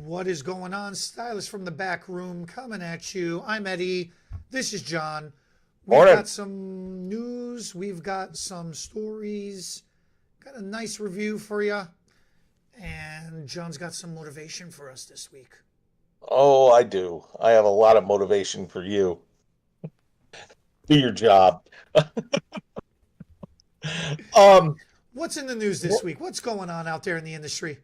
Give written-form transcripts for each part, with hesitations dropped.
What is going on, stylists from the back room coming at you? I'm Eddie. This is John. We've Morning. got some news. We've got some stories. Got a nice review for you. And John's got some motivation for us this week. Oh, I do. I have a lot of motivation for you. Do your job. Um, What's in the news this week? What's going on out there in the industry?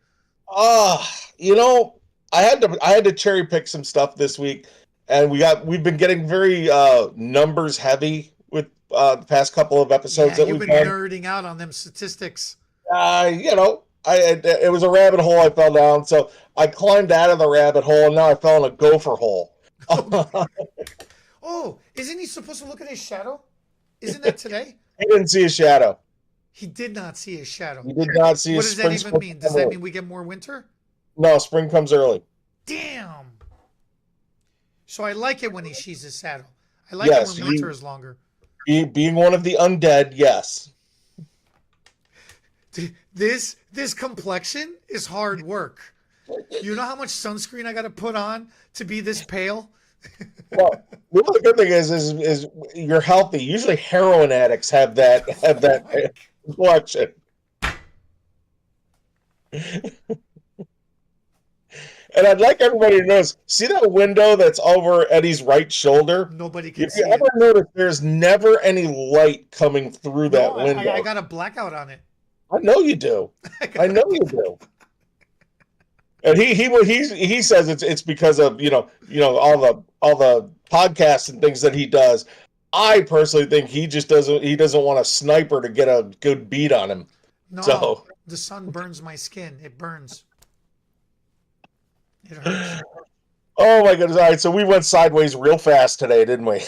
uh, you know, I had to cherry pick some stuff this week, and we've been getting very numbers heavy with the past couple of episodes Yeah, that you've we've been done. nerding out on them statistics. It was a rabbit hole I fell down, so I climbed out of the rabbit hole, and now I fell in a gopher hole. Oh, isn't he supposed to look at his shadow? Isn't that today? He didn't see a shadow. He did not see his shadow. He did not see a What does that spring. even mean? Does that mean we get more winter? No, spring comes early. Damn. So I like it when he sees his shadow. I like Yes, it when winter is longer. being one of the undead, yes. This complexion is hard work. You know how much sunscreen I got to put on to be this pale? Well, the good thing is you're healthy. Usually, heroin addicts have that complexion. And I'd like everybody to notice. See that window that's over Eddie's right shoulder? Nobody can If see you ever it. notice, there's never any light coming through No, that window. I got a blackout on it. I know you do. I know you do. And he says it's because of all the podcasts and things that he does. I personally think he doesn't want a sniper to get a good beat on him. No, So the sun burns my skin. It burns. It hurts. oh my goodness! All right, so we went sideways real fast today, didn't we?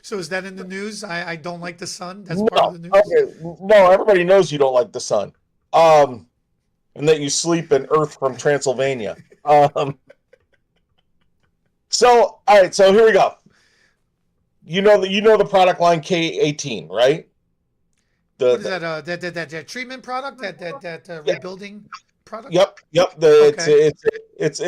So is that in the news? I don't like the sun. That's No, part of the news. okay, no. Everybody knows you don't like the sun, and that you sleep in Earth from Transylvania. So all right, so here we go. You know the product line K18, right? What is that? That treatment product? That Yeah, rebuilding product? yep. Okay. It's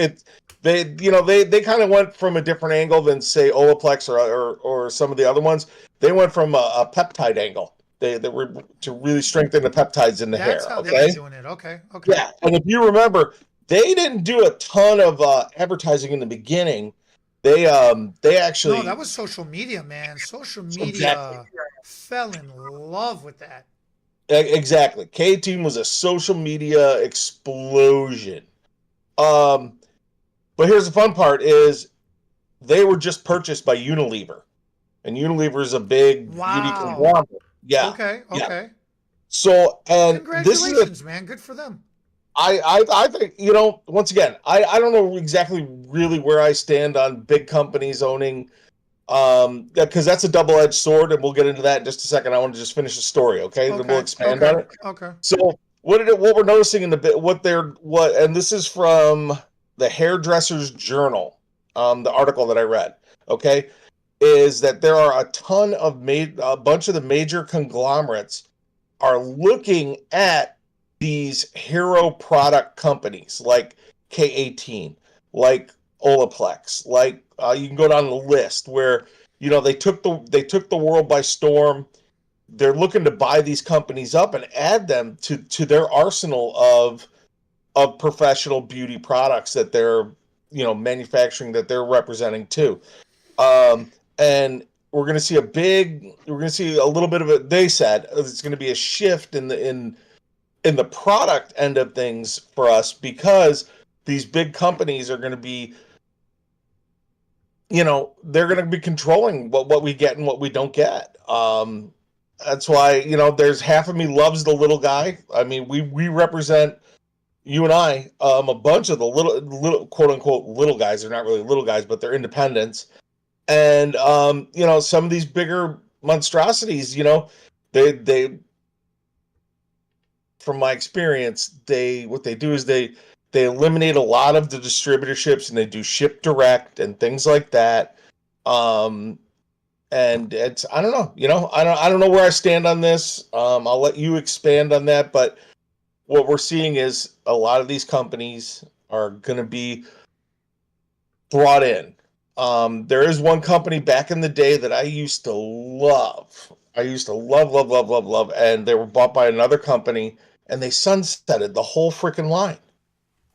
they kind of went from a different angle than say Olaplex or some of the other ones. They went from a peptide angle. They were to really strengthen the peptides in the hair. That's how they've Okay. been doing it. Okay. Okay. Yeah, and if you remember, they didn't do a ton of advertising in the beginning. They No, actually that was social media, man. Social exactly. media fell in love with that. Exactly. K18 was a social media explosion. Um, but here's the fun part is they were just purchased by Unilever. And Unilever is a big beauty Wow. conglomerate. Yeah. Okay. Yeah. Okay. So, and this is Congratulations, man. Good for them. I think, once again, I don't know exactly really where I stand on big companies owning because that's a double-edged sword, and we'll get into that in just a second. I want to just finish the story, okay? Then we'll Okay. expand Okay. on it. Okay. So what we're noticing in the bit and this is from the Hairdresser's Journal, the article that I read, okay, is that there are a bunch of the major conglomerates are looking at these hero product companies like K18, like Olaplex, like you can go down the list where they took the world by storm. They're looking to buy these companies up and add them to their arsenal of professional beauty products that they're manufacturing, that they're representing too. And we're going to see a little bit of it. They said it's going to be a shift in the product end of things for us because these big companies are going to be they're going to be controlling what we get and what we don't get. That's why there's half of me loves the little guy. I mean, we represent, you and I, a bunch of the little quote unquote little guys. They're not really little guys, but they're independents. And some of these bigger monstrosities, they from my experience, what they do is they eliminate a lot of the distributorships and they do ship direct and things like that. And it's, I don't know, I don't know where I stand on this. I'll let you expand on that, but what we're seeing is a lot of these companies are going to be brought in. There is one company back in the day that I used to love. I used to love, and they were bought by another company, and they sunsetted the whole freaking line.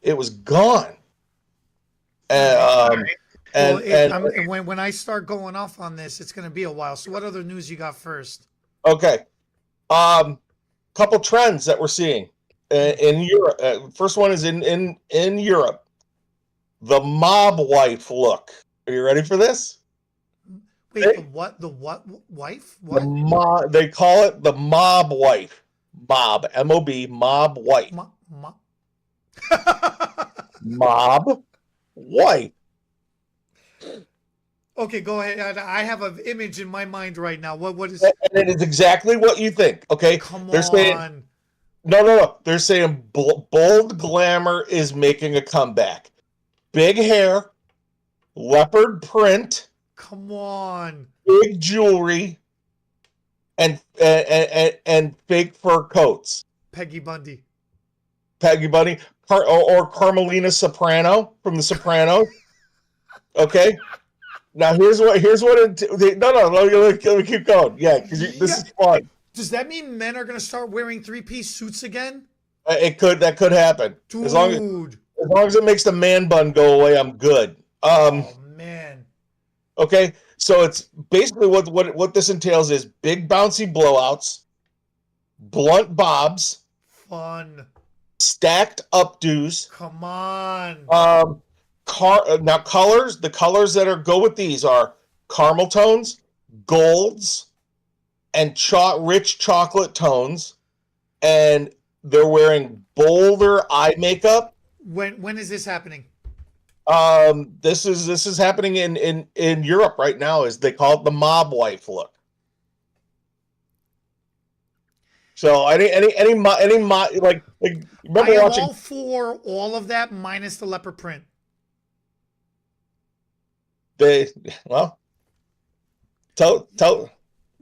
It was gone. And, when I start going off on this, it's going to be a while. So what other news you got first? Okay. Couple trends that we're seeing in Europe. First one is in Europe. The mob wife look. Are you ready for this? Wait, the what wife? What? They call it the mob wife. Mob, M-O-B, mob wife. Mob wife. Okay, go ahead. I have an image in my mind right now. What is? And it is exactly what you think. Okay, They're saying no. They're saying bold glamour is making a comeback. Big hair, leopard print. Come on. Big jewelry, and fake fur coats. Peggy Bundy, or Carmelina Soprano from The Sopranos. Okay. Now here's what let me keep going. Yeah, because this is fun. Does that mean men are going to start wearing 3-piece suits again? That could happen. Dude. As long as it makes the man bun go away, I'm good. Oh man. Okay, so it's basically what this entails is big bouncy blowouts, blunt bobs, fun, stacked updos. Come on. Now colors. The colors that go with these are caramel tones, golds, and rich chocolate tones, and they're wearing bolder eye makeup. When is this happening? This is happening in Europe right now. Is they call it the mob wife look. So any like remember I am watching all for all of that minus the leopard print. Tell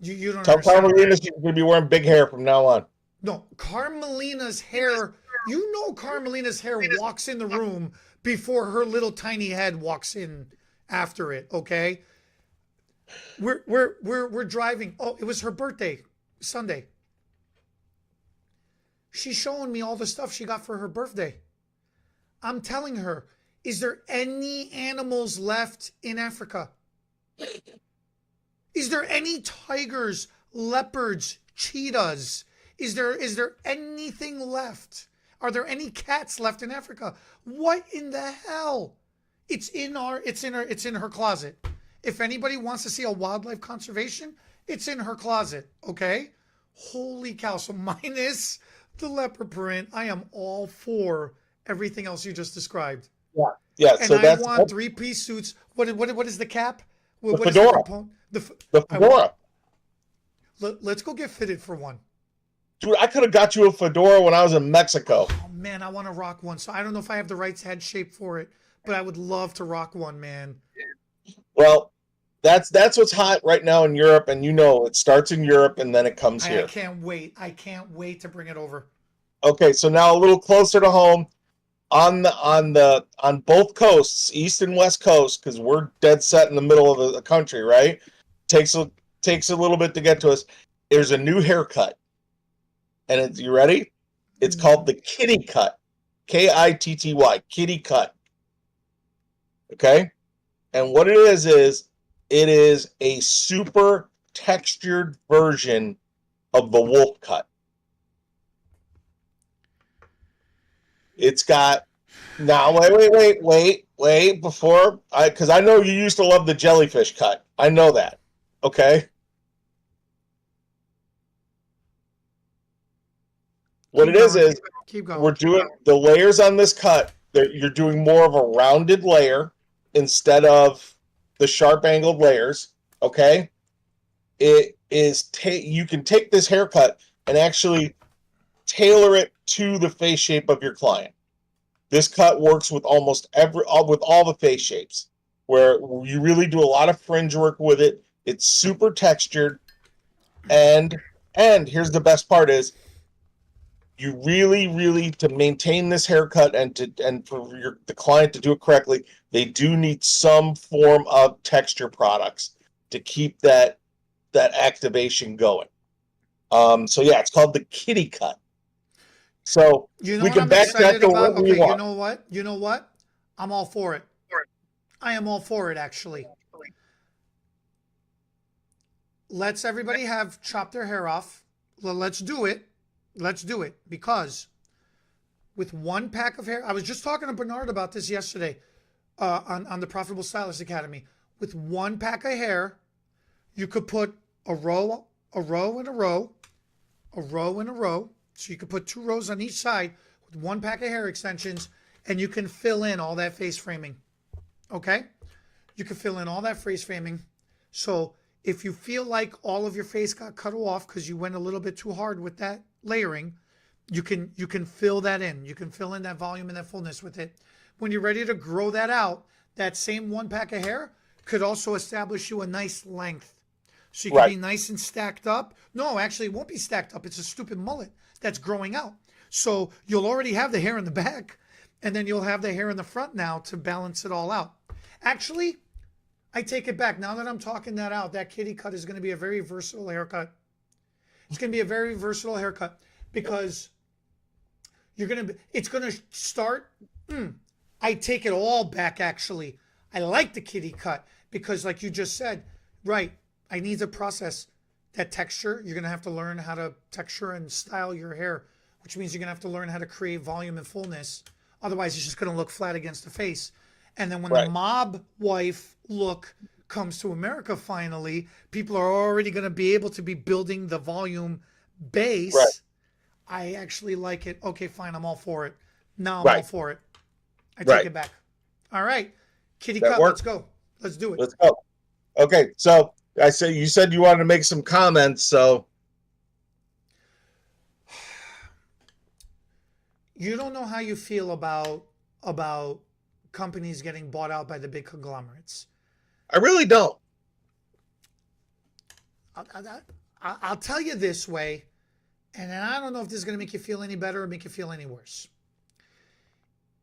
you don't tell understand. Carmelina she's going to be wearing big hair from now on. No, Carmelina's hair. You know, Carmelina's hair walks in the room before her little tiny head walks in after it. Okay, we're driving. Oh, it was her birthday, Sunday. She's showing me all the stuff she got for her birthday. I'm telling her, is there any animals left in Africa? Is there any tigers, leopards, cheetahs? Is there anything left? Are there any cats left in Africa? What in the hell? It's in her closet. If anybody wants to see a wildlife conservation, it's in her closet, okay? Holy cow. So minus the leopard print, I am all for everything else you just described. Yeah. And so I want 3-piece suits. What is the cap? The fedora. The fedora. Let's go get fitted for one. Dude, I could have got you a fedora when I was in Mexico. Oh man, I want to rock one. So I don't know if I have the right head shape for it, but I would love to rock one, man. Well, that's what's hot right now in Europe, and it starts in Europe and then it comes here. I can't wait. I can't wait to bring it over. Okay, so now a little closer to home, on both coasts, east and west coast, because we're dead set in the middle of the country, right? Takes a little bit to get to us. There's a new haircut, and you ready? It's called the kitty cut, Kitty, kitty cut. Okay, and what it is it is a super textured version of the wolf cut. It's got now. Wait! Because I know you used to love the jellyfish cut. I know that. Okay. What it is keep going. We're doing the layers on this cut. You're doing more of a rounded layer instead of the sharp angled layers. Okay. It is you can take this haircut and actually tailor it to the face shape of your client. This cut works with almost all the face shapes, where you really do a lot of fringe work with it. It's super textured, and here's the best part is you really to maintain this haircut and for the client to do it correctly, they do need some form of texture products to keep that activation going. So yeah, it's called the kitty cut. So You know we what can I'm back that excited to about? whatever you Okay, you want. know what? You know what? I'm all for it. I am all for it, actually. Let's everybody have chopped their hair off. Well, let's do it. Let's do it. Because with one pack of hair, I was just talking to Bernard about this yesterday on the Profitable Stylist Academy. With one pack of hair, you could put a row, and a row, a row and a row. So you could put 2 rows on each side with one pack of hair extensions, and you can fill in all that face framing. Okay? You can fill in all that face framing. So if you feel like all of your face got cut off because you went a little bit too hard with that layering, you can fill that in. You can fill in that volume and that fullness with it. When you're ready to grow that out, that same one pack of hair could also establish you a nice length. So you can be nice and stacked up. No, actually, it won't be stacked up. It's a stupid mullet that's growing out. So you'll already have the hair in the back, and then you'll have the hair in the front now to balance it all out. Actually, I take it back. Now that I'm talking that out, that kitty cut is going to be a very versatile haircut. It's going to be a very versatile haircut because it's going to start. I take it all back, actually. I like the kitty cut because, like you just said, right, I need to process that texture. You're going to have to learn how to texture and style your hair, which means you're going to have to learn how to create volume and fullness. Otherwise, it's just going to look flat against the face. And then when the mob wife look comes to America finally, people are already going to be able to be building the volume base. Right. I actually like it. Okay, fine. I'm all for it. Now I'm all for it. I take it back. All right. Kitty cut. Let's go. Let's do it. Let's go. Okay. So you said you wanted to make some comments. So you don't know how you feel about companies getting bought out by the big conglomerates. I really don't. I'll tell you this way, and I don't know if this is going to make you feel any better or make you feel any worse.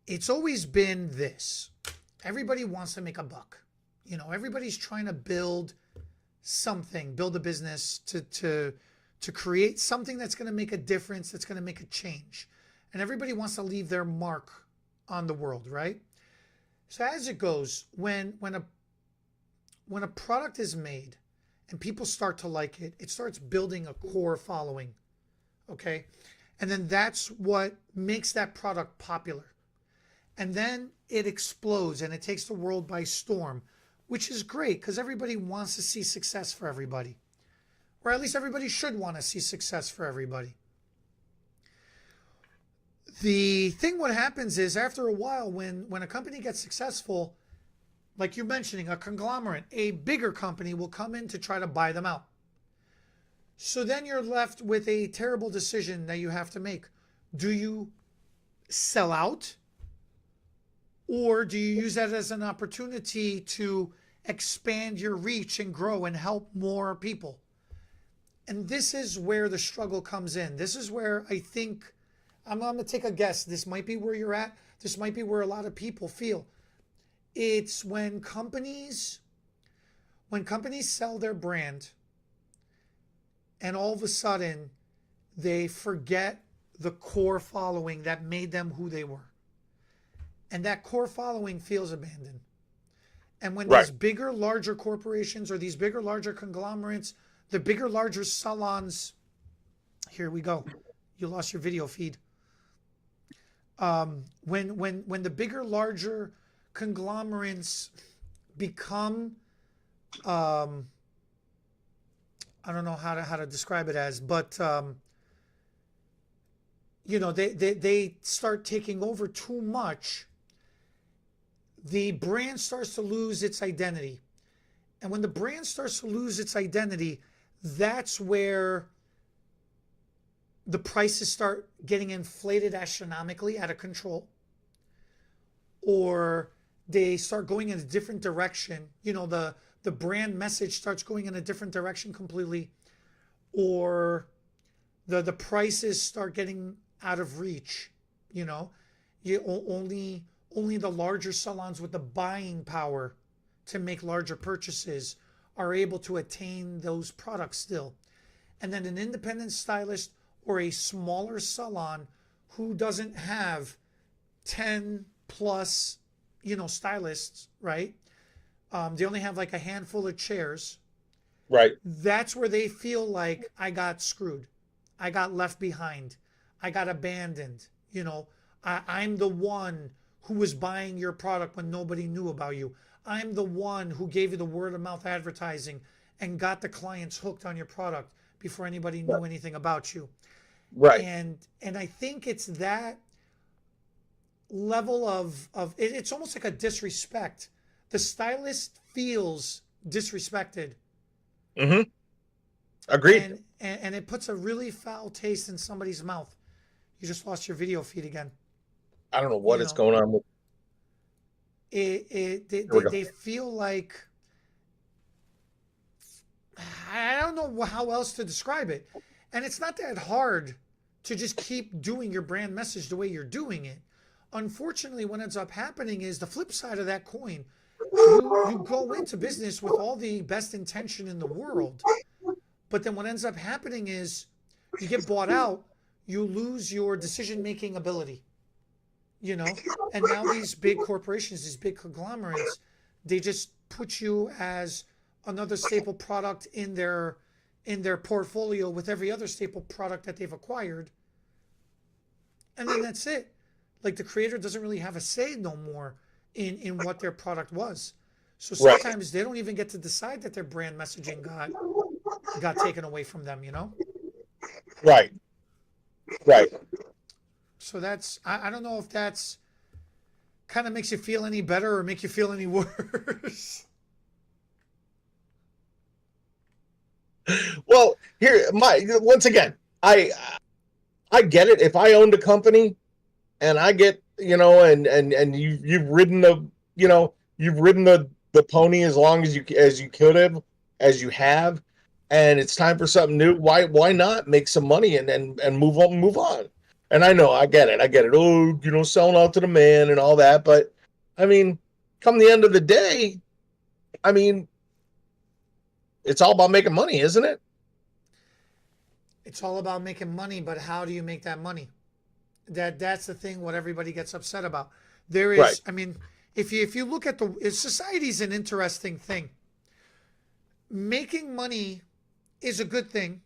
It's always been this. Everybody wants to make a buck. You know, everybody's trying to build something, build a business to create something that's going to make a difference, that's going to make a change. And everybody wants to leave their mark on the world, right? So as it goes, when a product is made and people start to like it, it starts building a core following, okay? And then that's what makes that product popular. And then it explodes and it takes the world by storm, which is great because everybody wants to see success for everybody. Or at least everybody should want to see success for everybody. The thing what happens is after a while when a company gets successful, like you're mentioning, a conglomerate, a bigger company will come in to try to buy them out. So then you're left with a terrible decision that you have to make. Do you sell out? Or do you use that as an opportunity to expand your reach and grow and help more people? And this is where the struggle comes in. This is where I think, I'm going to take a guess. This might be where you're at. This might be where a lot of people feel. It's when companies sell their brand and all of a sudden they forget the core following that made them who they were. And that core following feels abandoned. And when these bigger, larger corporations or these bigger, larger conglomerates, the bigger, larger salons, here we go. You lost your video feed. When the bigger, larger conglomerates become, I don't know how to describe it as, but you know, they start taking over too much. The brand starts to lose its identity. And when the brand starts to lose its identity, that's where the prices start getting inflated astronomically out of control. Or they start going in a different direction. You know, the brand message starts going in a different direction completely. Or the prices start getting out of reach. You know, only the larger salons with the buying power to make larger purchases are able to attain those products still. And then an independent stylist or a smaller salon who doesn't have 10 plus, stylists, right? They only have like a handful of chairs. Right. That's where they feel like I got screwed. I got left behind. I got abandoned. I'm the one who was buying your product when nobody knew about you. I'm the one who gave you the word of mouth advertising and got the clients hooked on your product before anybody knew anything about you. Right. And I think it's that level of it's almost like a disrespect. The stylist feels disrespected. Mm-hmm. Agreed. And it puts a really foul taste in somebody's mouth. You just lost your video feed again. I don't know what is going on with they feel like, I don't know how else to describe it. And it's not that hard to just keep doing your brand message the way you're doing it. Unfortunately, what ends up happening is the flip side of that coin. You go into business with all the best intention in the world, but then what ends up happening is you get bought out, you lose your decision-making ability. And now these big corporations, these big conglomerates, they just put you as another staple product in their portfolio with every other staple product that they've acquired. And then that's it. Like the creator doesn't really have a say no more in what their product was. So sometimes they don't even get to decide that their brand messaging got taken away from them, Right. Right. So that's, I don't know if that's kind of makes you feel any better or make you feel any worse. Well, once again, I get it. If I owned a company and I get, and you've ridden the pony as long as you could have, as you have, and it's time for something new, why not make some money and move on. And I know, I get it. Oh, selling out to the man and all that. But, I mean, come the end of the day, I mean, it's all about making money, isn't it? It's all about making money, but how do you make that money? That's the thing, what everybody gets upset about. There is, right. I mean, if you look at society's an interesting thing. Making money is a good thing.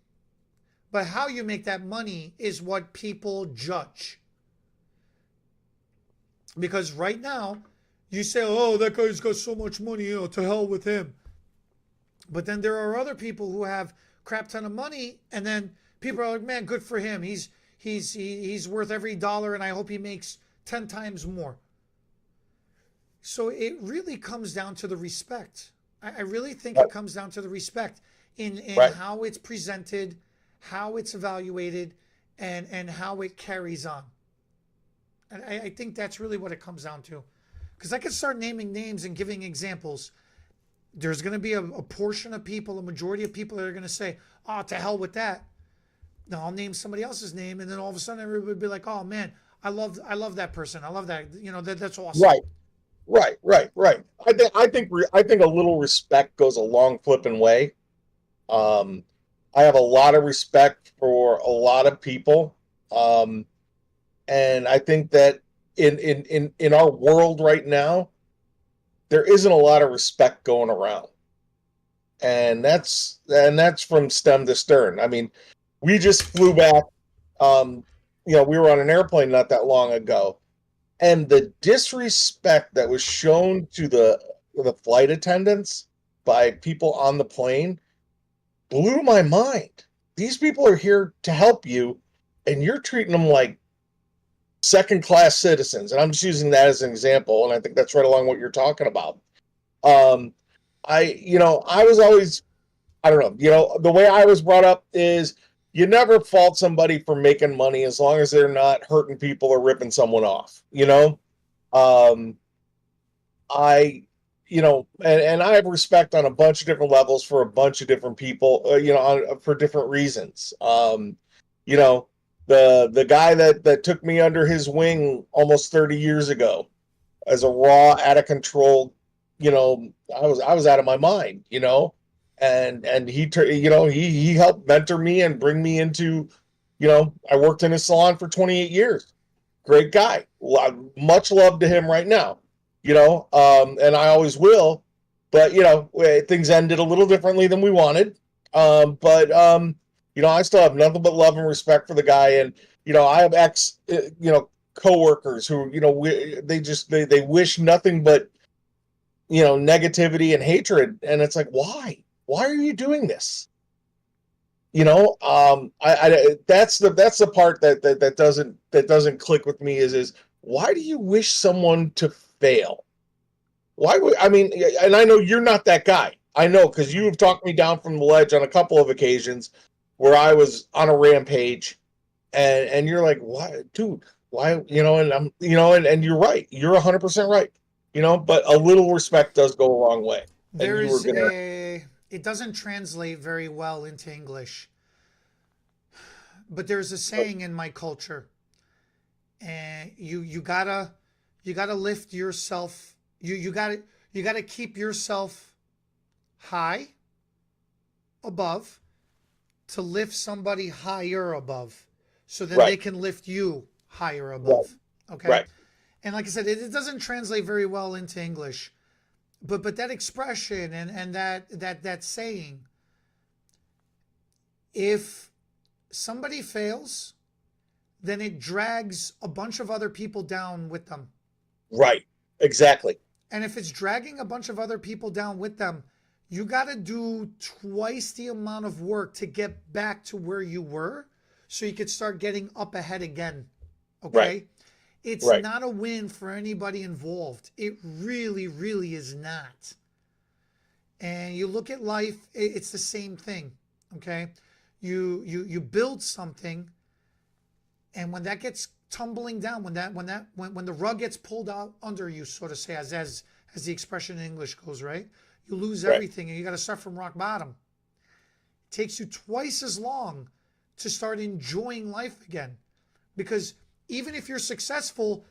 But how you make that money is what people judge. Because right now, you say, oh, that guy's got so much money, to hell with him. But then there are other people who have crap ton of money, and then people are like, man, good for him. He's worth every dollar, and I hope he makes 10 times more. So it really comes down to the respect. I really think it comes down to the respect in right. how it's presented, how it's evaluated, and how it carries on. And I think that's really what it comes down to. Because I could start naming names and giving examples. There's going to be a portion of people, a majority of people that are going to say, oh, to hell with that. Now I'll name somebody else's name, and then all of a sudden everybody would be like, oh, man, I love that person. I love that. That's awesome. Right. I think a little respect goes a long flipping way. I have a lot of respect for a lot of people. And I think that in our world right now, there isn't a lot of respect going around. And that's from stem to stern. I mean, we just flew back, we were on an airplane not that long ago. And the disrespect that was shown to the flight attendants by people on the plane blew my mind. These people are here to help you, and you're treating them like second-class citizens. And I'm just using that as an example, and I think that's right along what you're talking about. I was always, I don't know, the way I was brought up is you never fault somebody for making money as long as they're not hurting people or ripping someone off, and I have respect on a bunch of different levels for a bunch of different people, for different reasons. the guy that took me under his wing almost 30 years ago as a raw, out of control, I was out of my mind, and he helped mentor me and bring me into, I worked in his salon for 28 years. Great guy. Much love to him right now, and I always will. But things ended a little differently than we wanted. But I still have nothing but love and respect for the guy, and I have coworkers who they wish nothing but negativity and hatred, and it's like, why are you doing this? That's the part that doesn't click with me is why do you wish someone to fail? Why would I mean? And I know you're not that guy. I know because you have talked me down from the ledge on a couple of occasions where I was on a rampage, and you're like, why, dude? Why? And I'm, and you're right. You're 100% right. But a little respect does go a long way. And There you were is gonna, it doesn't translate very well into English, but there's a saying in my culture, and you gotta lift yourself. You gotta keep yourself high above to lift somebody higher above, so then they right, can lift you higher right, above. Okay. right, And like I said, it doesn't translate very well into English, but that expression and that saying, if somebody fails, then it drags a bunch of other people down with them. right, exactly, And if it's dragging a bunch of other people down with them, you got to do twice the amount of work to get back to where you were so you could start getting up ahead again. right, Okay? It's right, not a win for anybody involved. It really, really is not. And you look at life, it's the same thing. Okay? You build something, and when that gets tumbling down, when the rug gets pulled out under you, so to say, as the expression in English goes, right? You lose right, everything and you got to start from rock bottom. It takes you twice as long to start enjoying life again, because even if you're successful,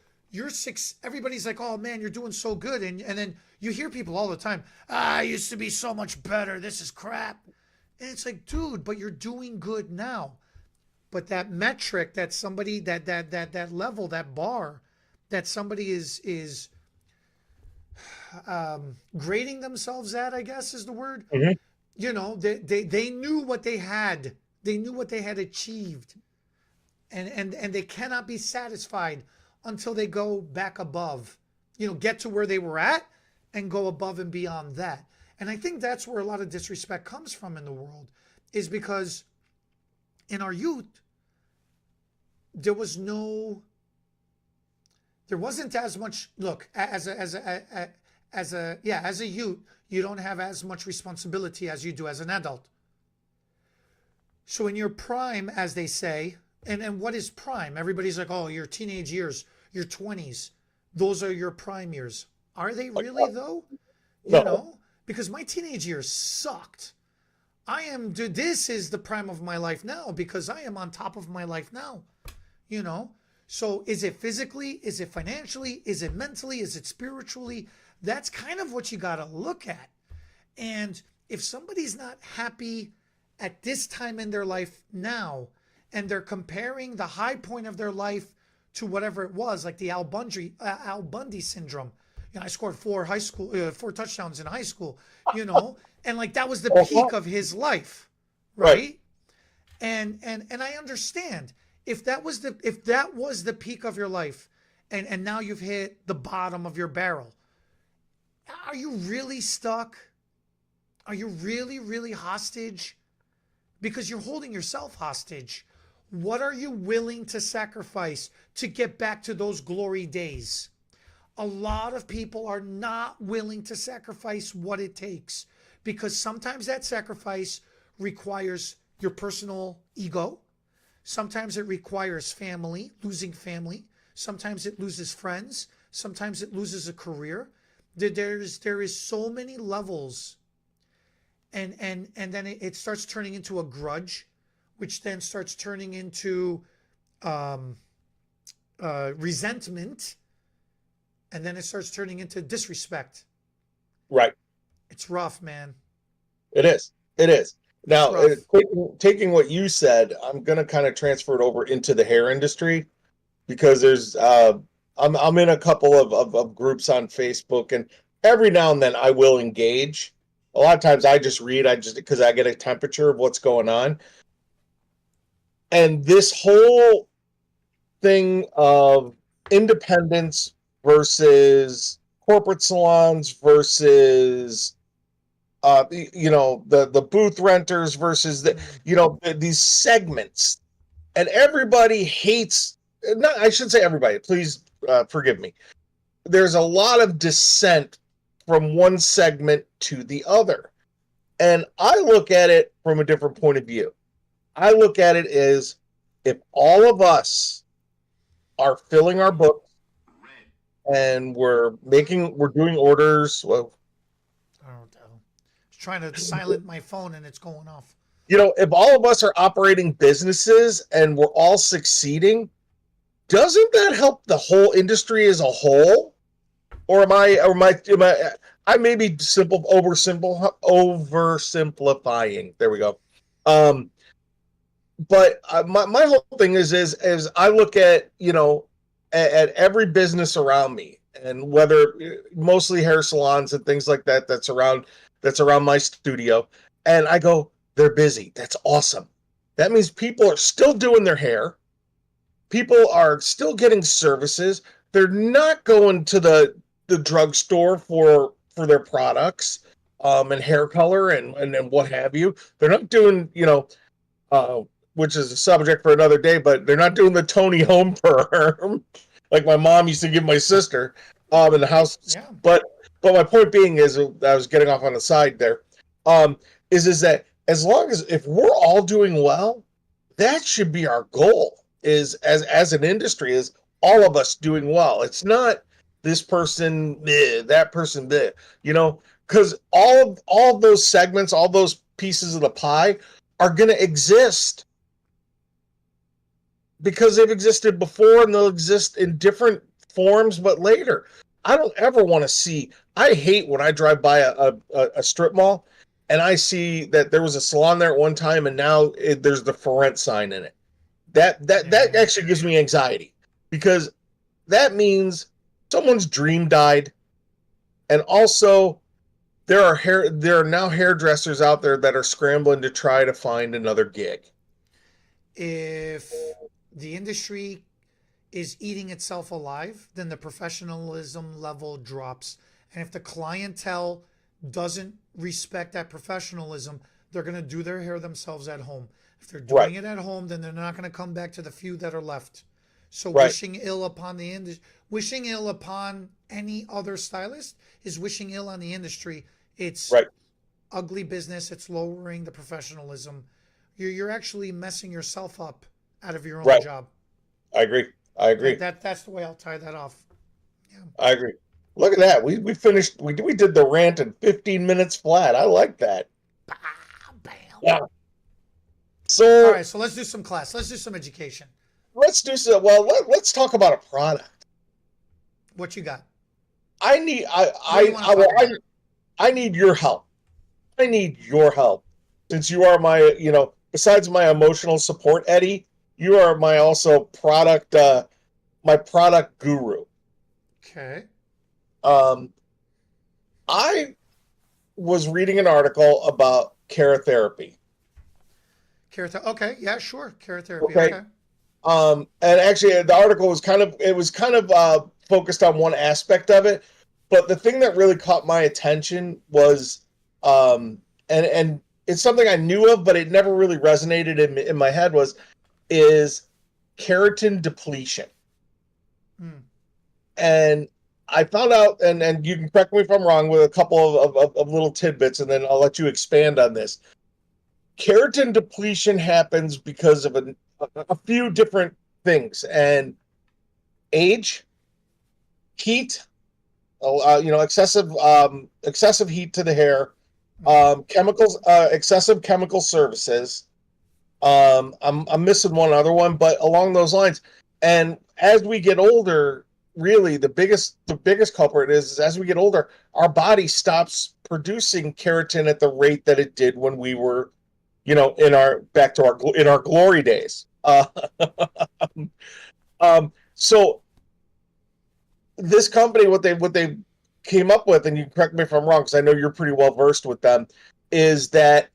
everybody's like, oh man, you're doing so good, and then you hear people all the time, I used to be so much better, this is crap. And it's like, dude, but you're doing good now. But that metric that somebody, that level, that bar that somebody is grading themselves at, I guess is the word. hmm, They knew what they had. They knew what they had achieved. And they cannot be satisfied until they go back above, get to where they were at and go above and beyond that. And I think that's where a lot of disrespect comes from in the world, is because in our youth, there wasn't as much, look, as a youth, you don't have as much responsibility as you do as an adult. So in your prime, as they say, and what is prime? Everybody's like, oh, your teenage years, your 20s, those are your prime years. Are they really though? no, Because my teenage years sucked. Dude, this is the prime of my life now because I am on top of my life now. So is it physically? Is it financially? Is it mentally? Is it spiritually? That's kind of what you got to look at. And if somebody's not happy at this time in their life now, and they're comparing the high point of their life to whatever it was, like the Al Bundy syndrome. I scored four touchdowns in high school, and like that was the peak of his life, right, right? And I understand if that was the peak of your life, and now you've hit the bottom of your barrel. Are you really stuck? Are you really, really hostage? Because you're holding yourself hostage. What are you willing to sacrifice to get back to those glory days? A lot of people are not willing to sacrifice what it takes, because sometimes that sacrifice requires your personal ego. Sometimes it requires family, losing family. Sometimes it loses friends. Sometimes it loses a career. There is so many levels, and then it starts turning into a grudge, which then starts turning into um, resentment, and then it starts turning into disrespect. Right. It's rough, man. It is. It is. It's Now, rough. taking what you said, I'm going to kind of transfer it over into the hair industry because I'm in a couple of groups on Facebook, and every now and then I will engage. A lot of times I just read, I just because I get a temperature of what's going on. And this whole thing of independence versus corporate salons versus the booth renters versus these segments, and everybody hates, not, I should say everybody, please forgive me, there's a lot of dissent from one segment to the other, and I look at it from a different point of view. I look at it as, if all of us are filling our books and we're doing orders, well, I don't know. I was trying to silent my phone and it's going off. if all of us are operating businesses and we're all succeeding, doesn't that help the whole industry as a whole? Or I may be oversimplifying. There we go. But my whole thing is I look at, at every business around me, and whether mostly hair salons and things like that, that's around my studio, and I go, they're busy. That's awesome. That means people are still doing their hair. People are still getting services. They're not going to the drugstore for their products, and hair color and what have you. They're not doing, which is a subject for another day, but they're not doing the Tony home perm like my mom used to give my sister in the house. Yeah. But my point being is, I was getting off on the side there, is that as long as, if we're all doing well, that should be our goal, is as an industry, is all of us doing well. It's not this person, bleh, that person, bleh, because all of those segments, all those pieces of the pie are going to exist because they've existed before, and they'll exist in different forms, but later. I don't ever want to see, I hate when I drive by a strip mall and I see that there was a salon there at one time and now there's the for rent sign in it. That actually gives me anxiety, because that means someone's dream died. And also, there are now hairdressers out there that are scrambling to try to find another gig. If the industry is eating itself alive, then the professionalism level drops. And if the clientele doesn't respect that professionalism, they're going to do their hair themselves at home. If they're doing it at home, then they're not going to come back to the few that are left. So wishing ill upon the industry, wishing ill upon any other stylist is wishing ill on the industry. It's ugly business. It's lowering the professionalism. You're actually messing yourself up out of your own job. I agree. That's the way I'll tie that off. Yeah. I agree. Look at that. We finished. We did the rant in 15 minutes flat. I like that. Bam. Yeah. So all right. So let's do some class. Let's do some education. Let's do some. Well, let's talk about a product. What you got? I need your help. I need your help, since you are my, besides my emotional support, Eddie, you are my also product, my product guru. Okay. I was reading an article about Keratherapy. Okay. Yeah, sure. Keratherapy. Okay. And actually, the article was kind of focused on one aspect of it, but the thing that really caught my attention was, and it's something I knew of, but it never really resonated in my head, is keratin depletion. And I found out, and you can correct me if I'm wrong, with a couple of little tidbits, and then I'll let you expand on this. Keratin depletion happens because of a few different things, and age, heat, excessive heat to the hair, chemicals, excessive chemical services, I'm missing one other one, but along those lines. And as we get older, really the biggest culprit is as we get older, our body stops producing keratin at the rate that it did when we were, in our back to our in our glory days. So this company, what they came up with, and you correct me if I'm wrong, because I know you're pretty well versed with them, is that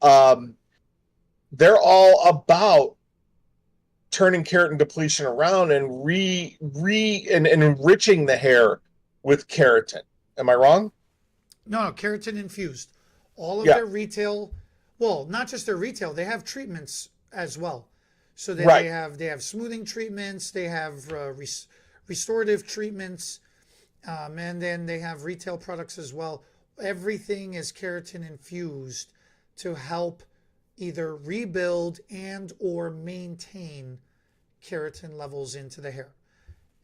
they're all about turning keratin depletion around and and enriching the hair with keratin. Am I wrong? No, keratin infused. All of Yeah. their retail, well, not just their retail, they have treatments as well. So that Right. they have smoothing treatments, they have restorative treatments, and then they have retail products as well. Everything is keratin infused to help either rebuild and or maintain keratin levels into the hair.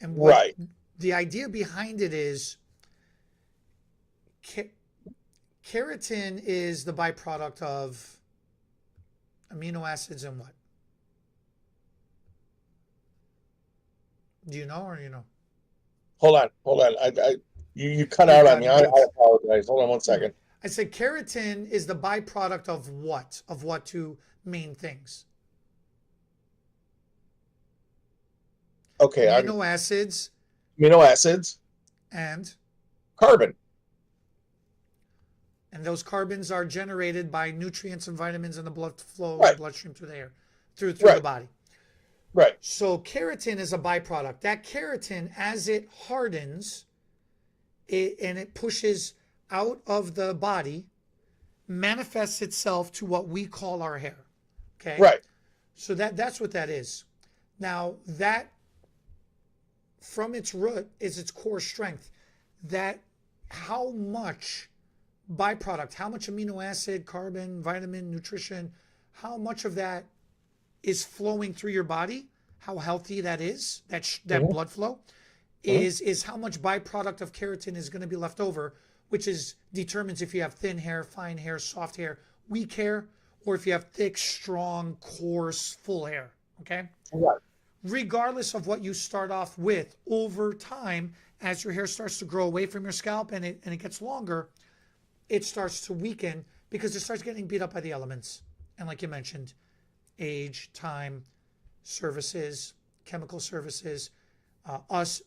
And what Right. the idea behind it is, keratin is the byproduct of amino acids and what? Do you know or you know? Hold on. You cut Good, out on God, me. I good. apologize. Hold on one second. I said keratin is the byproduct of what? Of what two main things? Okay. Amino acids Amino acids, and carbon. those carbons are generated by nutrients and vitamins in the blood flow, the Right. bloodstream through the hair, through the Right. body. Right. So keratin is a byproduct. That keratin, as it hardens, and it pushes out of the body, manifests itself to what we call our hair. Okay. Right. So that's what that is. Now that from its root is its core strength. That how much byproduct, how much amino acid, carbon, vitamin, nutrition, how much of that is flowing through your body, how healthy that is, that Mhm. blood flow, Mhm. is how much byproduct of keratin is going to be left over, which is determines if you have thin hair, fine hair, soft hair, weak hair, or if you have thick, strong, coarse, full hair. Okay. Right. Regardless of what you start off with, over time, as your hair starts to grow away from your scalp and it gets longer, it starts to weaken because it starts getting beat up by the elements. And like you mentioned, age, time, services, chemical services, us,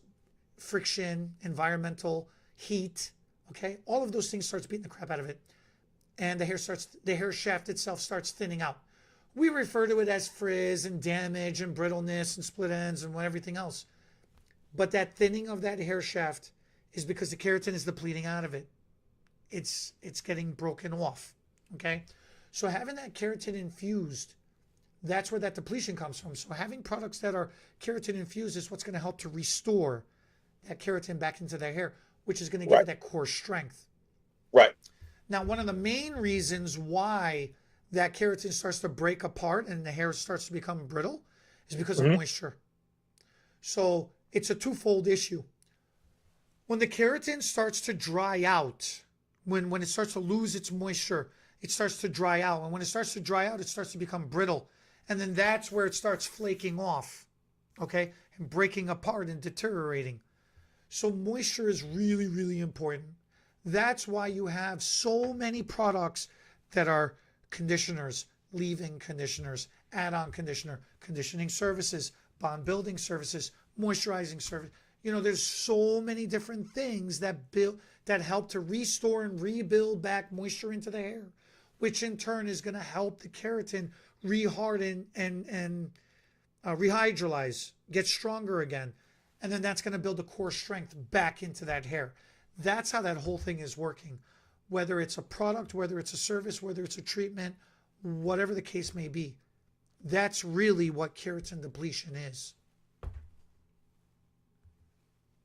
friction, environmental, heat. Okay, all of those things starts beating the crap out of it, and the hair shaft itself starts thinning out. We refer to it as frizz and damage and brittleness and split ends and everything else. But that thinning of that hair shaft is because the keratin is depleting out of it. It's getting broken off. Okay, so having that keratin infused, that's where that depletion comes from. So having products that are keratin infused is what's going to help to restore that keratin back into their hair, which is going to give Right. it that core strength. Right. Now, one of the main reasons why that keratin starts to break apart and the hair starts to become brittle is because of Mhm. moisture. So it's a twofold issue. When the keratin starts to dry out, when it starts to lose its moisture, it starts to dry out. And when it starts to dry out, it starts to become brittle. And then that's where it starts flaking off, okay, and breaking apart and deteriorating. So moisture is really, really important. That's why you have so many products that are conditioners, leave-in conditioners, add-on conditioner, conditioning services, bond building services, moisturizing service. There's so many different things that help to restore and rebuild back moisture into the hair, which in turn is going to help the keratin reharden and rehydrolyze, get stronger again. And then that's going to build the core strength back into that hair. That's how that whole thing is working. Whether it's a product, whether it's a service, whether it's a treatment, whatever the case may be. That's really what keratin depletion is.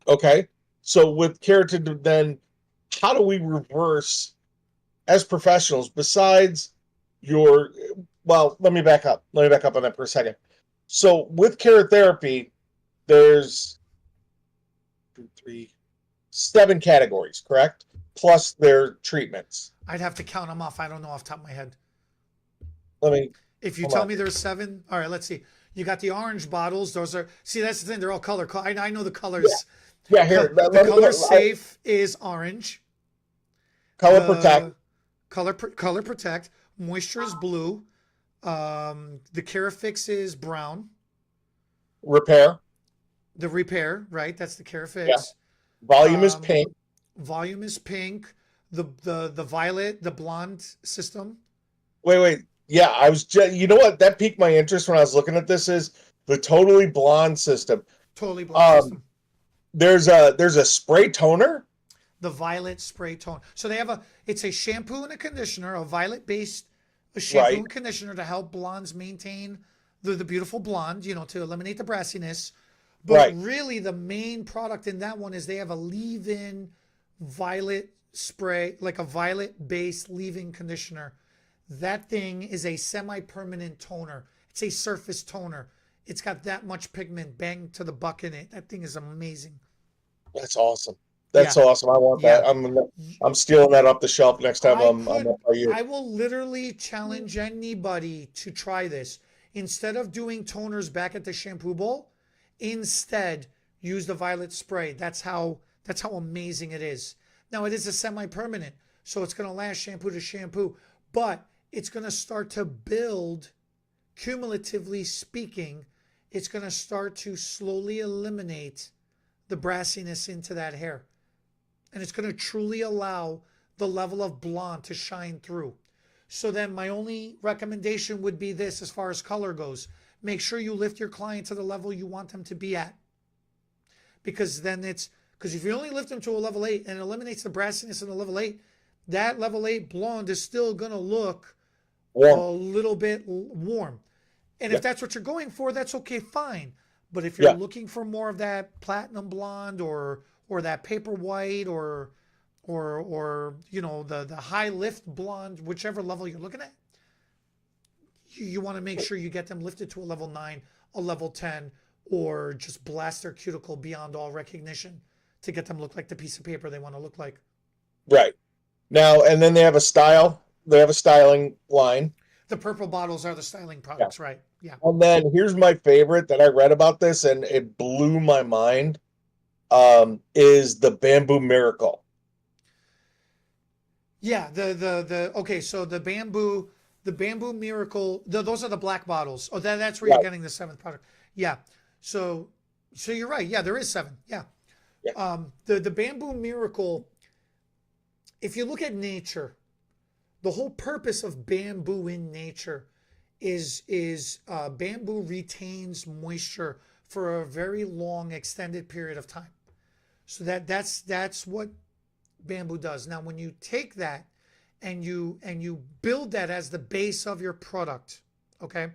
Okay. So with keratin, then how do we reverse as professionals besides your, well, let me back up. Let me back up on that for a second. So with Keratherapy, there's 7 categories, correct? Plus their treatments. I'd have to count them off. I don't know off the top of my head. Let me If you Come tell on. me there's 7, all right, let's see. You got the orange bottles. Those are, see, that's the thing. They're all color. I know the Yeah. colors. Yeah. Here, The let me color safe is orange. color protect, The color protect. Moisture is blue. The Carafix is brown. repair. The repair, right? That's the Yeah. Carafix. Volume is Um, pink. volume is pink. The violet, the blonde system. Wait. Yeah, I was just, you know what? That piqued my interest when I was looking at this is the totally blonde system. Totally blonde Um, system. there's a spray toner. The violet spray tone. So they have it's a shampoo and a conditioner, a violet based shampoo Right. and conditioner to help blondes maintain the beautiful blonde, to eliminate the brassiness. But Right. really, the main product in that one is they have a leave in violet spray, like a violet based leave in conditioner. That thing is a semi permanent toner, it's a surface toner. It's got that much pigment bang to the buck in it. That thing is amazing. That's awesome. That's Yeah. awesome. I want that. Yeah. I'm stealing that off the shelf next time I'm up by you. I will literally challenge anybody to try this. Instead of doing toners back at the shampoo bowl, instead use the violet spray. That's how amazing it is. Now it is a semi-permanent, so it's going to last shampoo to shampoo, but it's going to start to build, cumulatively speaking, it's going to start to slowly eliminate the brassiness into that hair. And it's going to truly allow the level of blonde to shine through. So then my only recommendation would be this as far as color goes. Make sure you lift your client to the level you want them to be at. Because if you only lift them to a level 8 and it eliminates the brassiness in the level 8, that level 8 blonde is still going to look a little bit warm. And if that's what you're going for, that's okay, fine. But if you're looking for more of that platinum blonde or that paper white or the high lift blonde, whichever level you're looking at, you want to make sure you get them lifted to a level 9, a level 10, or just blast their cuticle beyond all recognition to get them look like the piece of paper they want to look like. Right. Now, and then they have a style. They have a styling line. The purple bottles are the styling products, right? Yeah. And then here's my favorite that I read about this and it blew my mind. Is the Bamboo Miracle. Yeah, okay, so the bamboo miracle, those are the black bottles. Oh, that's where you're getting the 7th product. Yeah. So you're right. Yeah, there is 7. Yeah. The bamboo miracle, if you look at nature, the whole purpose of bamboo in nature is bamboo retains moisture for a very long extended period of time. So that's what bamboo does. Now, when you take that and you build that as the base of your product, okay?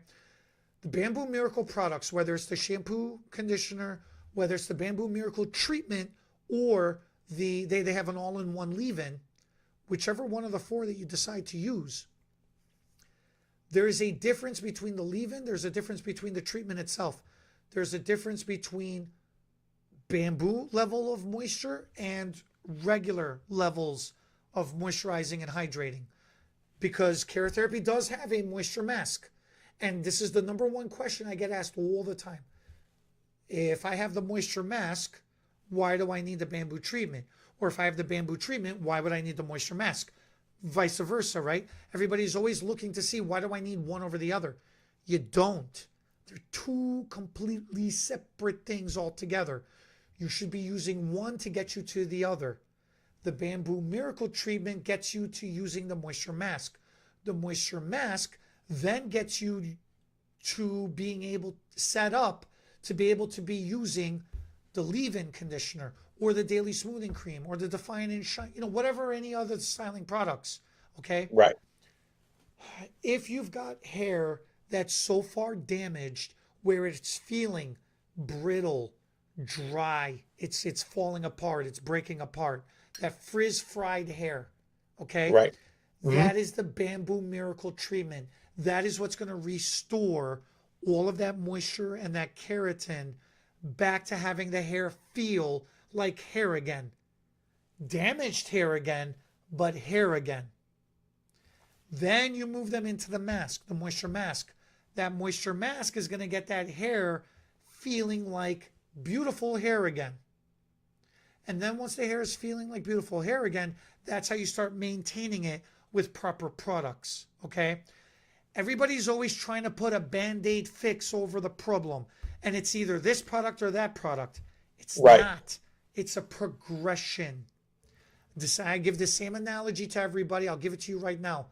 The Bamboo Miracle products, whether it's the shampoo, conditioner, whether it's the Bamboo Miracle treatment, or they have an all-in-one leave-in, whichever one of the 4 that you decide to use, there is a difference between the leave-in, there's a difference between the treatment itself. There's a difference between bamboo level of moisture and regular levels of moisturizing and hydrating, because Keratherapy does have a moisture mask. And this is the number one question I get asked all the time. If I have the moisture mask, why do I need the bamboo treatment? Or if I have the bamboo treatment, why would I need the moisture mask? Vice versa, right? Everybody's always looking to see, why do I need one over the other? You don't. They're 2 completely separate things altogether. You should be using one to get you to the other. The Bamboo Miracle treatment gets you to using the moisture mask. The moisture mask then gets you to being able set up to be able to be using the leave-in conditioner or the daily smoothing cream or the define and shine, whatever, any other styling products. Okay. Right. If you've got hair that's so far damaged where it's feeling brittle, dry, it's falling apart, it's breaking apart, that frizz fried hair, okay? Right. That is the Bamboo Miracle treatment. That is what's going to restore all of that moisture and that keratin back to having the hair feel like hair again. Damaged hair again, but hair again. Then you move them into the mask, the moisture mask. That moisture mask is going to get that hair feeling like beautiful hair again. And then once the hair is feeling like beautiful hair again, that's how you start maintaining it with proper products. Okay? Everybody's always trying to put a band-aid fix over the problem. And it's either this product or that product. It's not. It's a progression. I give the same analogy to everybody. I'll give it to you right now.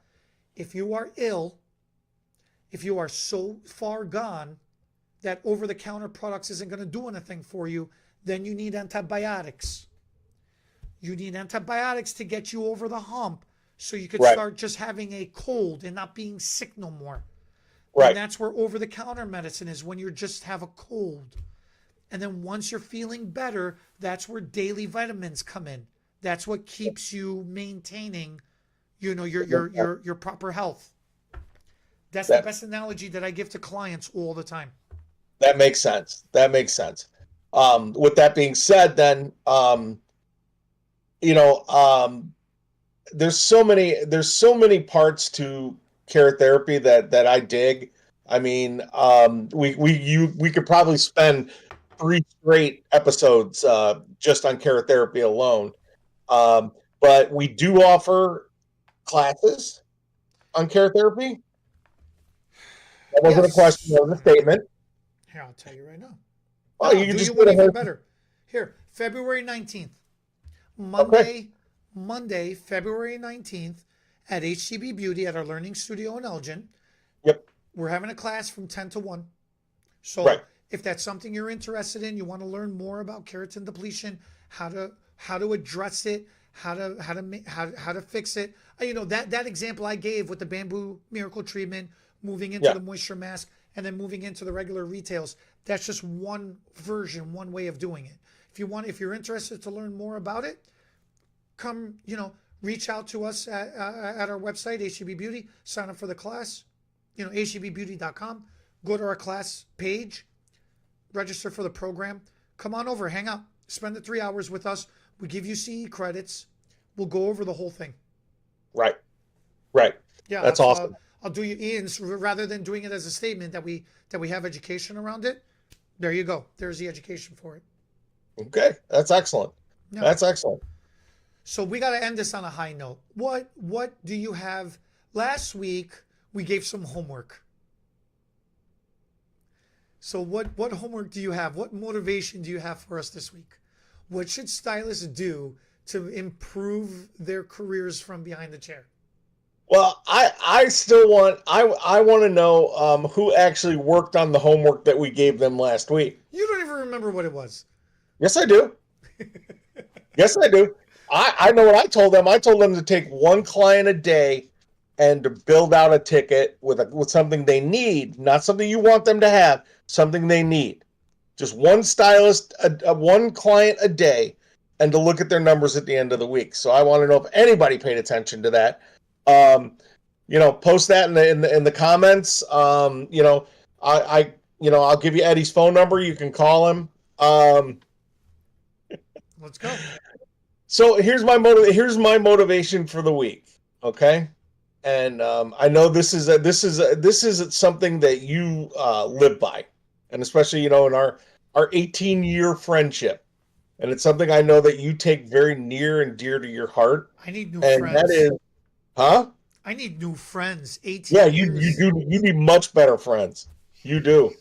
If you are ill, if you are so far gone that over-the-counter products isn't going to do anything for you, then you need antibiotics. You need antibiotics to get you over the hump so you could start just having a cold and not being sick no more. And that's where over-the-counter medicine is, when you just have a cold. And then once you're feeling better, that's where daily vitamins come in. That's what keeps you maintaining, your proper health. That's the best analogy that I give to clients all the time. That makes sense. With that being said, then, there's so many parts to Keratherapy that I dig. I mean, we could probably spend 3 straight episodes just on Keratherapy alone. But we do offer classes on Keratherapy. That wasn't a question, it was a statement. Here, I'll tell you right now. Oh, you can just do it even better. Here, February 19th. Monday, February 19th at HTB Beauty at our learning studio in Elgin. Yep. We're having a class from 10 to 1. So if that's something you're interested in, you want to learn more about keratin depletion, how to address it, how to fix it. That example I gave with the bamboo miracle treatment, moving into the moisture mask, and then moving into the regular retails. That's just one version, one way of doing it. If you're interested to learn more about it, come, reach out to us at our website, HTB Beauty, sign up for the class, htbbeauty.com, go to our class page, register for the program, come on over, hang out, spend the 3 hours with us. We give you CE credits. We'll go over the whole thing. Right. Yeah. That's awesome. I'll do you, Ian's, rather than doing it as a statement that we have education around it. There you go. There's the education for it. Okay. That's excellent. No. That's excellent. So we got to end this on a high note. What do you have? Last week, we gave some homework. So what homework do you have? What motivation do you have for us this week? What should stylists do to improve their careers from behind the chair? Well, I still want to know who actually worked on the homework that we gave them last week. You don't even remember what it was. Yes, I do. Yes, I do. I know what I told them. I told them to take one client a day and to build out a ticket with something they need, not something you want them to have, something they need. Just one stylist, one client a day, and to look at their numbers at the end of the week. So I want to know if anybody paid attention to that. Post that in the comments. I'll give you Eddie's phone number. You can call him. Let's go. So here's my motivation for the week. Okay. And I know this is something that you live by, and especially in our 18-year friendship, and it's something I know that you take very near and dear to your heart. I need new friends. And that is, I need new friends. 18 years. Yeah, you need much better friends. You do.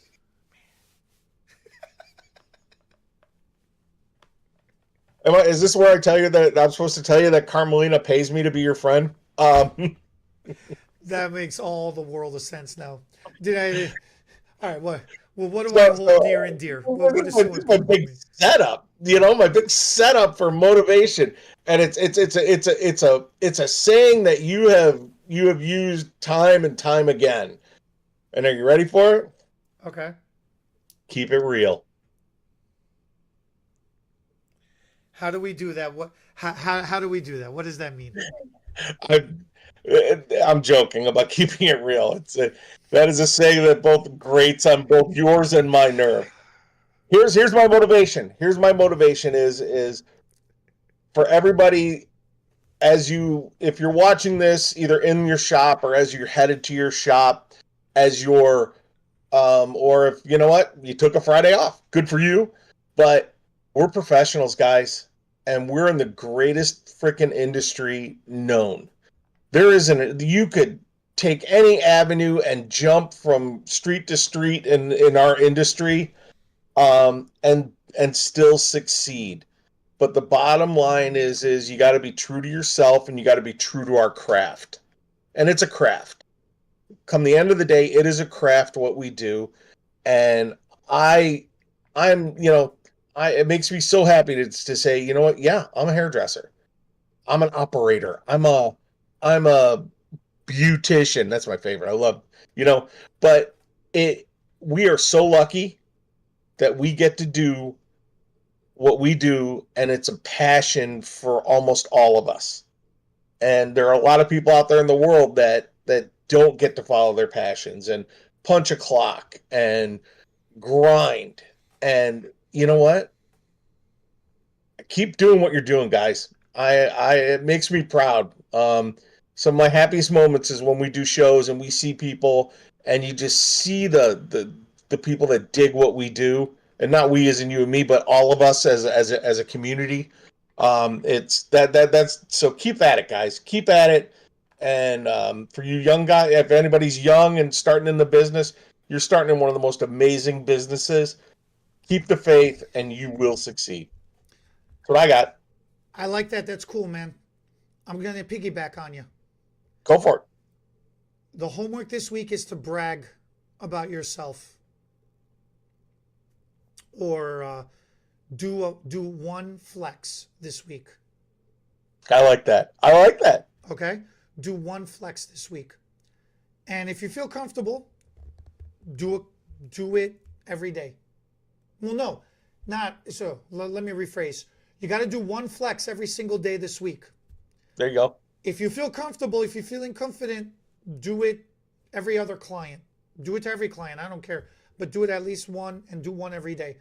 Is this where I tell you that I'm supposed to tell you that Carmelina pays me to be your friend? That makes all the world of sense now. All right, what? Well, what do I hold near and dear? What is my big setup? My big setup for motivation, and it's a saying that you have used time and time again. And are you ready for it? Okay. Keep it real. How do we do that? How do we do that? What does that mean? I'm joking about keeping it real. That is a saying that both grates on both yours and my nerve. Here's my motivation. Here's my motivation is for everybody if you're watching this either in your shop or as you're headed to your shop, as you're, or if you know what, you took a Friday off, good for you. But we're professionals, guys, and we're in the greatest freaking industry known. There isn't, you could take any avenue and jump from street to street in our industry, and still succeed. But the bottom line is you got to be true to yourself and you got to be true to our craft. And it's a craft. Come the end of the day, it is a craft what we do. And I I'm, it makes me so happy to say, you know what? Yeah, I'm a hairdresser. I'm an operator. I'm a beautician. That's my favorite. I love, you know, but it we are so lucky that we get to do what we do, and it's a passion for almost all of us. And there are a lot of people out there in the world that don't get to follow their passions and punch a clock and grind. And you know what? Keep doing what you're doing, guys. I it makes me proud. Some of my happiest moments is when we do shows and we see people, and you just see the people that dig what we do, and not we as in you and me, but all of us as a community. It's that's so keep at it, guys. Keep at it. And for you young guys, if anybody's young and starting in the business, you're starting in one of the most amazing businesses. Keep the faith, and you will succeed. That's what I got. I like that. That's cool, man. I'm going to piggyback on you. Go for it. The homework this week is to brag about yourself, or do one flex this week. I like that. I like that. Okay? Do one flex this week. And if you feel comfortable, do it every day. Well, no, not so. Let me rephrase. You got to do one flex every single day this week. There you go. If you feel comfortable, if you're feeling confident, do it every other client. Do it to every client. I don't care. But do it at least one, and do one every day.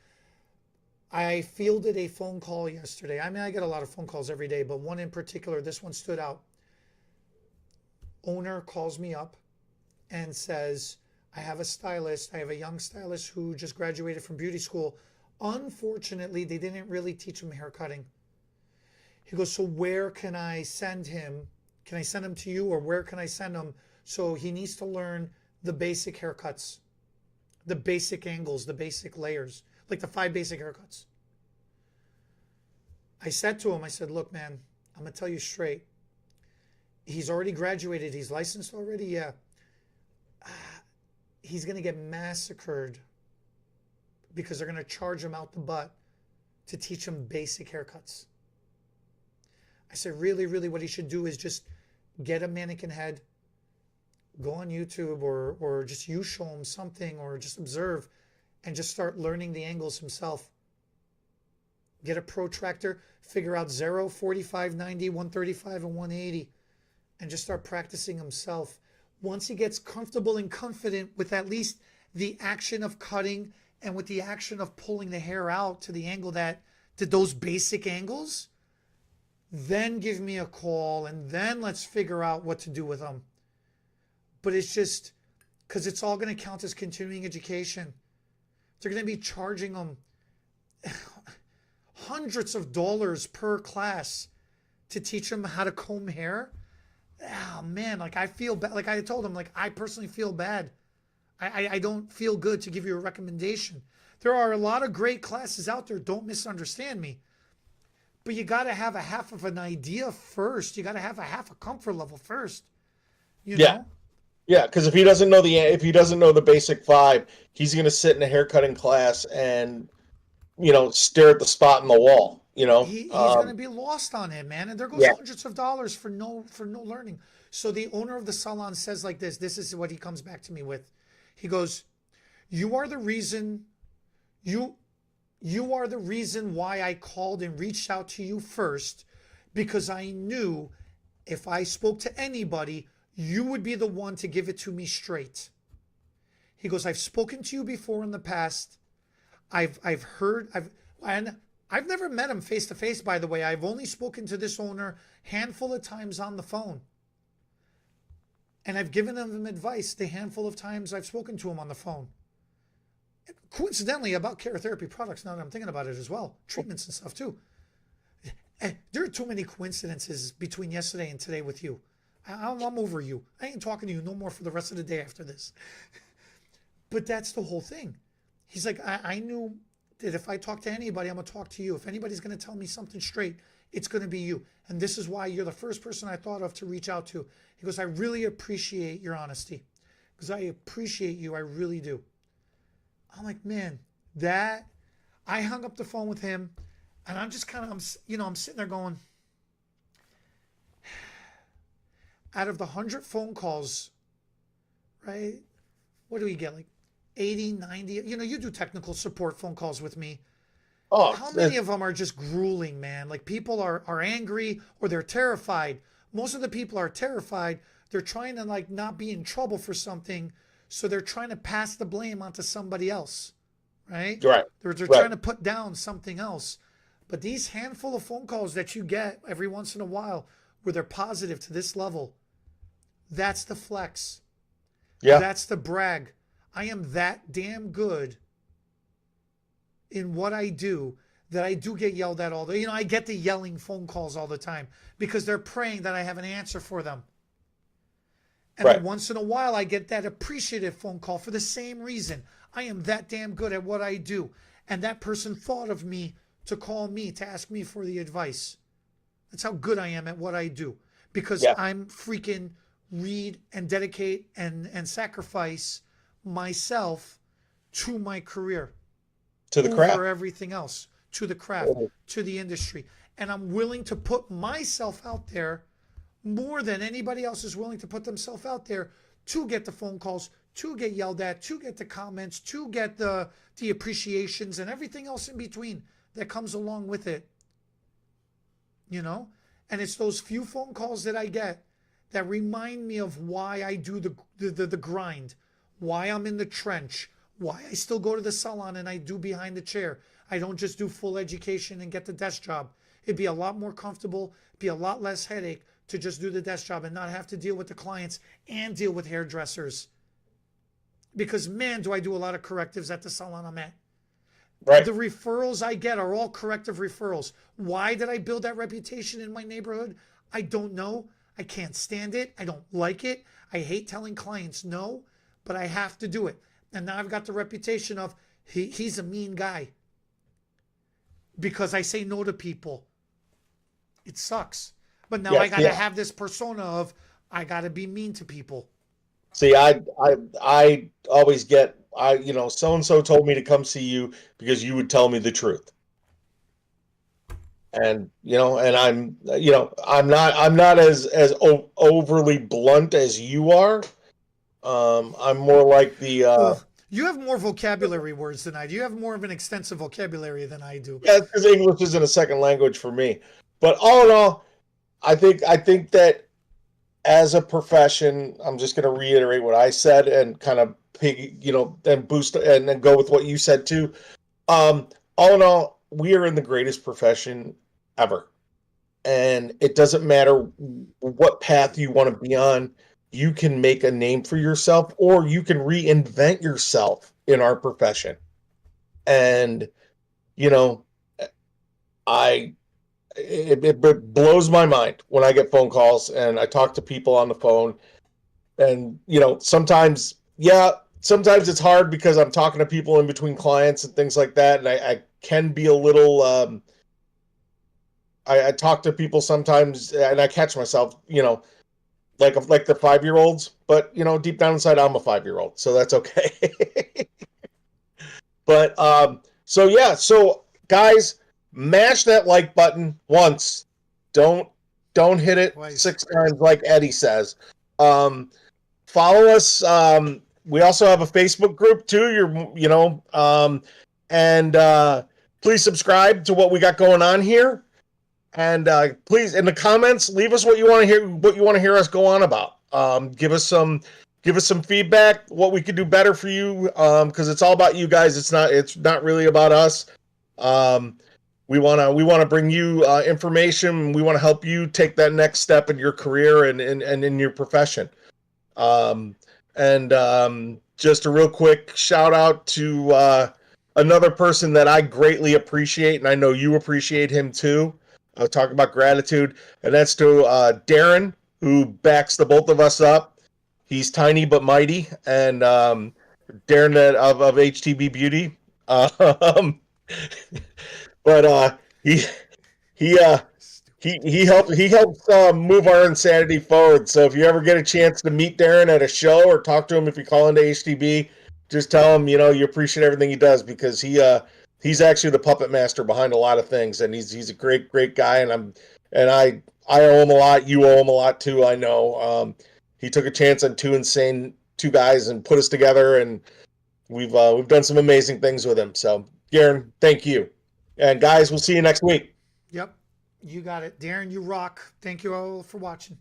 I fielded a phone call yesterday. I mean, I get a lot of phone calls every day, but one in particular, this one stood out. Owner calls me up and says, I have a stylist. I have a young stylist who just graduated from beauty school. Unfortunately, they didn't really teach him hair cutting. He goes, so where can I send him? Can I send him to you, or where can I send him? So he needs to learn the basic haircuts, the basic angles, the basic layers, like the 5 basic haircuts. I said to him, I said, look, man, I'm going to tell you straight. He's already graduated. He's licensed already. Yeah. He's going to get massacred because they're going to charge him out the butt to teach him basic haircuts. I said, really, really what he should do is just get a mannequin head, go on YouTube, or just you show him something, or just observe and just start learning the angles himself. Get a protractor, figure out 0, 45, 90, 135, and 180, and just start practicing himself. Once he gets comfortable and confident with at least the action of cutting and with the action of pulling the hair out to the angle to those basic angles, then give me a call, and then let's figure out what to do with them. But it's just because it's all going to count as continuing education. They're going to be charging them hundreds of dollars per class to teach them how to comb hair. Oh man, like I feel bad. Like I told him, like I personally feel bad. I don't feel good to give you a recommendation. There are a lot of great classes out there. Don't misunderstand me. But you got to have a half of an idea first. You got to have a half a comfort level first. You know? Yeah, because if he doesn't know the basic 5, he's going to sit in a haircutting class and stare at the spot in the wall. He's going to be lost on it, man. And there goes hundreds of dollars for no learning. So the owner of the salon says like this. This is what he comes back to me with. He goes, "You are the reason. You are the reason why I called and reached out to you first, because I knew if I spoke to anybody, you would be the one to give it to me straight." He goes, "I've spoken to you before in the past. And I've never met him face to face, by the way. I've only spoken to this owner handful of times on the phone. And I've given him advice the handful of times I've spoken to him on the phone. Coincidentally, about Keratherapy products, now that I'm thinking about it as well, treatments and stuff too. There are too many coincidences between yesterday and today with you. I'm over you. I ain't talking to you no more for the rest of the day after this. But that's the whole thing. He's like, I knew that if I talk to anybody, I'm going to talk to you. If anybody's going to tell me something straight, it's going to be you. And this is why you're the first person I thought of to reach out to. He goes, I really appreciate your honesty. Because I appreciate you. I really do. I'm like, man, I hung up the phone with him. And I'm just kind of, I'm sitting there going, out of the 100 phone calls, right? What do we get? Like 80, 90? You do technical support phone calls with me. Oh, how many of them are just grueling, man? Like people are angry or they're terrified. Most of the people are terrified. They're trying to like not be in trouble for something. So they're trying to pass the blame onto somebody else, right? Right. They're trying to put down something else. But these handful of phone calls that you get every once in a while where they're positive to this level, that's the flex. Yeah. That's the brag. I am that damn good in what I do that I do get yelled at all the time. I get the yelling phone calls all the time because they're praying that I have an answer for them. And then once in a while, I get that appreciative phone call for the same reason. I am that damn good at what I do. And that person thought of me to call me, to ask me for the advice. That's how good I am at what I do. Because I'm freaking read and dedicate and sacrifice myself to my career. To the craft. Over everything else. To the craft. To the industry. And I'm willing to put myself out there more than anybody else is willing to put themselves out there to get the phone calls, to get yelled at, to get the comments, to get the appreciations and everything else in between that comes along with it. And it's those few phone calls that I get that remind me of why I do the grind, why I'm in the trench, why I still go to the salon and I do behind the chair. I don't just do full education and get the desk job. It'd be a lot more comfortable, be a lot less headache to just do the desk job and not have to deal with the clients and deal with hairdressers. Because man, do I do a lot of correctives at the salon I'm at. Right. The referrals I get are all corrective referrals. Why did I build that reputation in my neighborhood? I don't know. I can't stand it. I don't like it. I hate telling clients no, but I have to do it. And now I've got the reputation of he's a mean guy because I say no to people. It sucks. But now I got to have this persona of I got to be mean to people. See, I always get, so-and-so told me to come see you because you would tell me the truth. And, and I'm not as overly blunt as you are. I'm more like the, you have more vocabulary words than I do. You have more of an extensive vocabulary than I do. Yeah, because English isn't a second language for me. But all in all, I think that as a profession, I'm just going to reiterate what I said and kind of then boost and then go with what you said too. All in all, we are in the greatest profession ever. And it doesn't matter what path you want to be on. You can make a name for yourself or you can reinvent yourself in our profession. And, it blows my mind when I get phone calls and I talk to people on the phone. And, sometimes it's hard because I'm talking to people in between clients and things like that. And I can be a little, I talk to people sometimes and I catch myself, like the 5-year-olds, but, deep down inside, I'm a 5-year-old, so that's okay. But, so guys, mash that like button once. Don't hit it Twice. 6 times like Eddie says. Follow us. We also have a Facebook group too. And please subscribe to what we got going on here. And please, in the comments, leave us what you want to hear us go on about. Give us some feedback, what we could do better for you. Because it's all about you guys. It's not really about us. we want to bring you information. We want to help you take that next step in your career and in your profession. Just a real quick shout out to another person that I greatly appreciate, and I know you appreciate him too. I'll talk about gratitude, and that's to Darren, who backs the both of us up. He's tiny but mighty, and Darren of HTB Beauty. But he he uh he helps move our insanity forward. So if you ever get a chance to meet Darren at a show or talk to him if you call into HTB, just tell him you appreciate everything he does, because he's actually the puppet master behind a lot of things, and he's a great guy, and I owe him a lot. You owe him a lot too. I know. He took a chance on two guys and put us together, and we've done some amazing things with him. So Darren, thank you, and guys, we'll see you next week. Yep. You got it. Darren, you rock. Thank you all for watching.